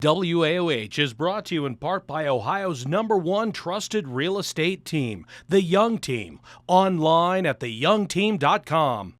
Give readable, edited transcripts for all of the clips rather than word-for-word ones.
WAOH is brought to you in part by Ohio's #1 trusted real estate team, The Young Team. Online at theyoungteam.com.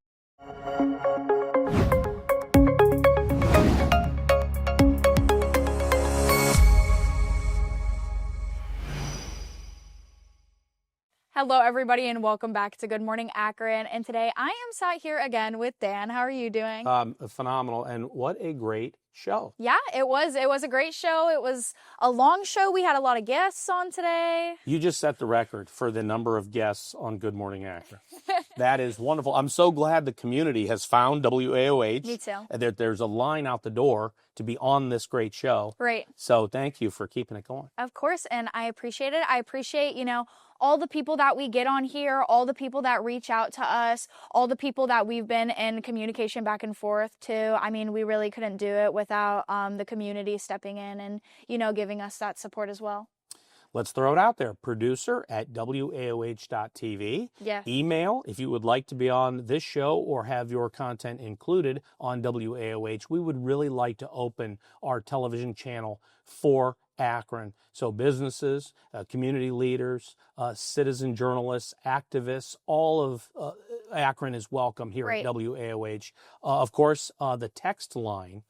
Hello, everybody, and welcome back to Good Morning Akron. And today I am sat here again with Dan. How are you doing? Phenomenal. And what a great show. Yeah, it was. It was a great show. It was a long show. We had a lot of guests on today. You just set the record for the number of guests on Good Morning Akron. That is wonderful. I'm so glad the community has found WAOH. Me too. There's a line out the door to be on this great show. Right. So thank you for keeping it going. Of course, and I appreciate it. I appreciate, all the people that we get on here, all the people that reach out to us, all the people that we've been in communication back and forth to. I mean, we really couldn't do it without the community stepping in and, giving us that support as well. Let's throw it out there. Producer@WAOH.tv. Yeah. Email if you would like to be on this show or have your content included on WAOH. We would really like to open our television channel for Akron. So businesses, community leaders, citizen journalists, activists, all of Akron is welcome here at WAOH. Of course, the text line,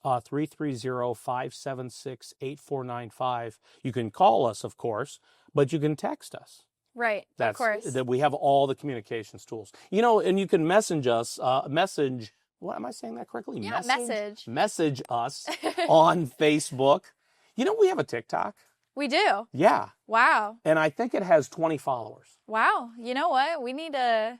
330-576-8495. You can call us, of course, but you can text us. Right, of course. That we have all the communications tools. And you can message us, what am I saying that correctly? Yeah, message. Message us on Facebook. We have a TikTok. We do? Yeah. Wow. And I think it has 20 followers. Wow. You know what? We need to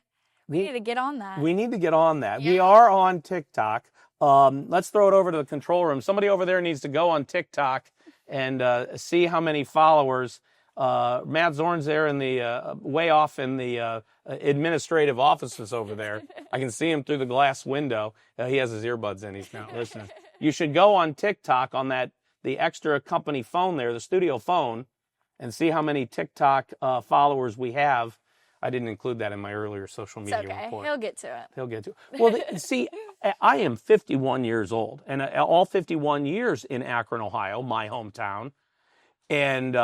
get on that. We need to get on that. Yeah. We are on TikTok. Let's throw it over to the control room. Somebody over there needs to go on TikTok and see how many followers. Matt Zorn's there in the way off in the administrative offices over there. I can see him through the glass window. He has his earbuds in. He's not listening. You should go on TikTok on the extra company phone there, the studio phone, and see how many TikTok followers we have. I didn't include that in my earlier social media report. He'll get to it. He'll get to it. Well, see, I am 51 years old, and all 51 years in Akron, Ohio, my hometown, and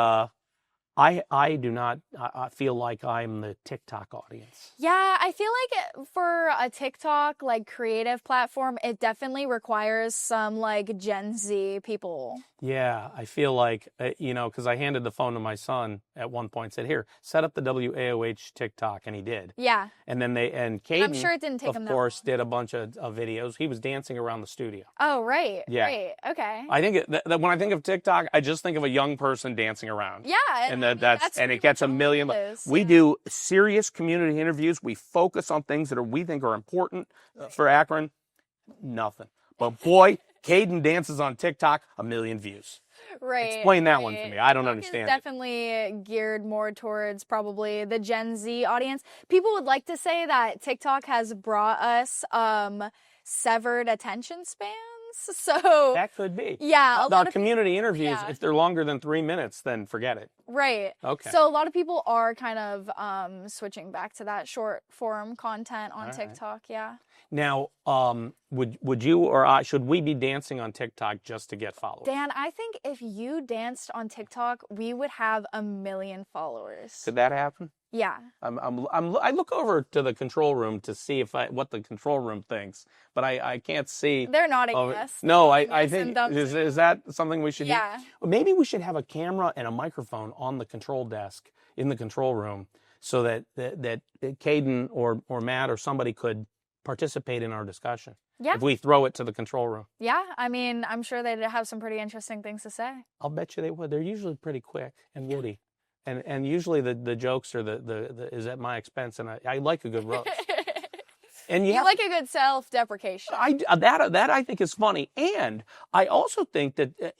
I do not I feel like I'm the TikTok audience. Yeah, I feel like for a TikTok creative platform, it definitely requires some Gen Z people. Yeah, I feel like, because I handed the phone to my son at one point and said, here, set up the WAOH TikTok, and he did. Yeah. And then Caden, I'm sure it didn't take him that long. Of course, did a bunch of videos. He was dancing around the studio. Oh, right. Yeah. Right. Okay. I think when I think of TikTok, I just think of a young person dancing around. Yeah. And it gets a million. We do serious community interviews. We focus on things that we think are important for Akron. Nothing. But boy, Caden dances on TikTok, 1 million views. Right. Explain that one to me. I don't understand. It's definitely geared more towards probably the Gen Z audience. People would like to say that TikTok has brought us severed attention spans. So that could be. Yeah. Our community interviews, if they're longer than 3 minutes, then forget it. Right. Okay. So a lot of people are kind of switching back to that short form content on TikTok. Yeah. Now, would you or should we be dancing on TikTok just to get followers? Dan, I think if you danced on TikTok, we would have 1 million followers. Could that happen? Yeah. I look over to the control room to see what the control room thinks, but I can't see. They're nodding yes. No, I think is that something we should do? Yeah. Maybe we should have a camera and a microphone on the control desk in the control room so that Caden or Matt or somebody could participate in our discussion. Yeah. If we throw it to the control room. Yeah. I mean, I'm sure they'd have some pretty interesting things to say. I'll bet you they would. They're usually pretty quick and witty. And usually the jokes are the is at my expense, and I like a good roast. And you like a good self-deprecation. That I think is funny, and I also think that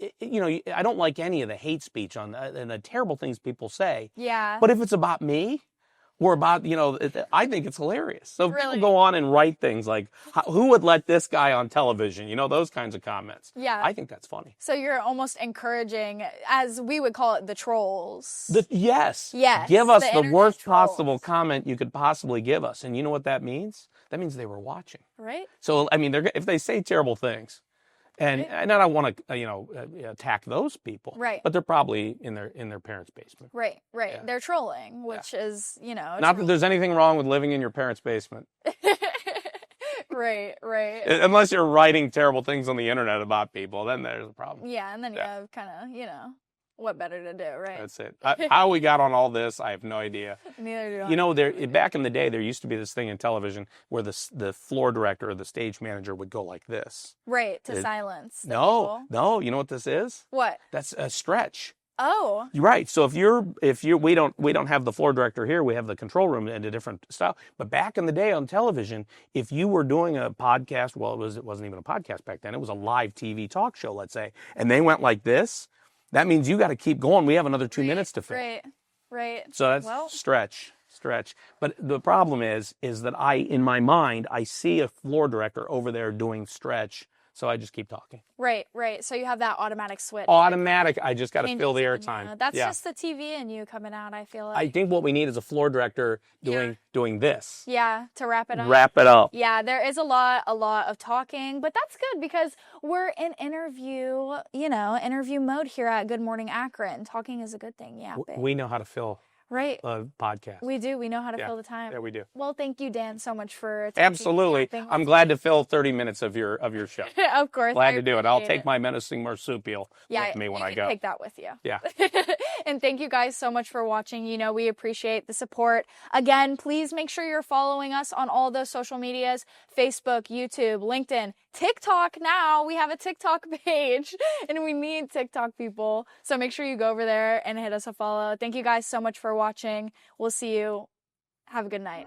I don't like any of the hate speech and the terrible things people say. Yeah. But if it's about me, or about I think it's hilarious. So really? People go on and write things like, "Who would let this guy on television?" Those kinds of comments. Yeah. I think that's funny. So you're almost encouraging, as we would call it, the trolls. Yes. Yes. Give us the worst trolls. possible comment you could possibly give us, and you know what that means? That means they were watching. Right. So I mean, if they say terrible things, And I don't want to, attack those people. Right. But they're probably in their parents' basement. Right. Yeah. They're trolling, which is, Not that there's anything wrong with living in your parents' basement. Right. Unless you're writing terrible things on the internet about people, then there's a problem. Yeah, and then you have kind of, what better to do, right? That's it. How we got on all this, I have no idea. Neither do I. Back in the day, there used to be this thing in television where the floor director or the stage manager would go like this. Right, to silence the No, people. no. You know what this is? What? That's a stretch. Oh. You're right. So we don't have the floor director here. We have the control room and a different style. But back in the day on television, if you were doing a podcast, well, it wasn't even a podcast back then. It was a live TV talk show, let's say, and they went like this. That means you got to keep going. We have another 2 minutes to fill. Right. So that's stretch. But the problem is that in my mind, I see a floor director over there doing stretch. So I just keep talking. Right. So you have that automatic switch. Automatic. I just got to fill the airtime. That's just the TV in you coming out, I feel like. I think what we need is a floor director doing this. Yeah, to wrap it up. Wrap it up. Yeah, there is a lot of talking, but that's good because we're in interview mode here at Good Morning Akron. Talking is a good thing, yeah. We know how to fill Right. a podcast. We do. We know how to fill the time. Yeah, we do. Well, thank you, Dan, so much for Absolutely. I'm glad to fill 30 minutes of your show. Of course. Glad to do it. I'll take my menacing marsupial with me when I go. Take that with you. Yeah. And thank you guys so much for watching. We appreciate the support. Again, please make sure you're following us on all those social medias, Facebook, YouTube, LinkedIn, TikTok. Now we have a TikTok page and we need TikTok people. So make sure you go over there and hit us a follow. Thank you guys so much for watching. We'll see you. Have a good night.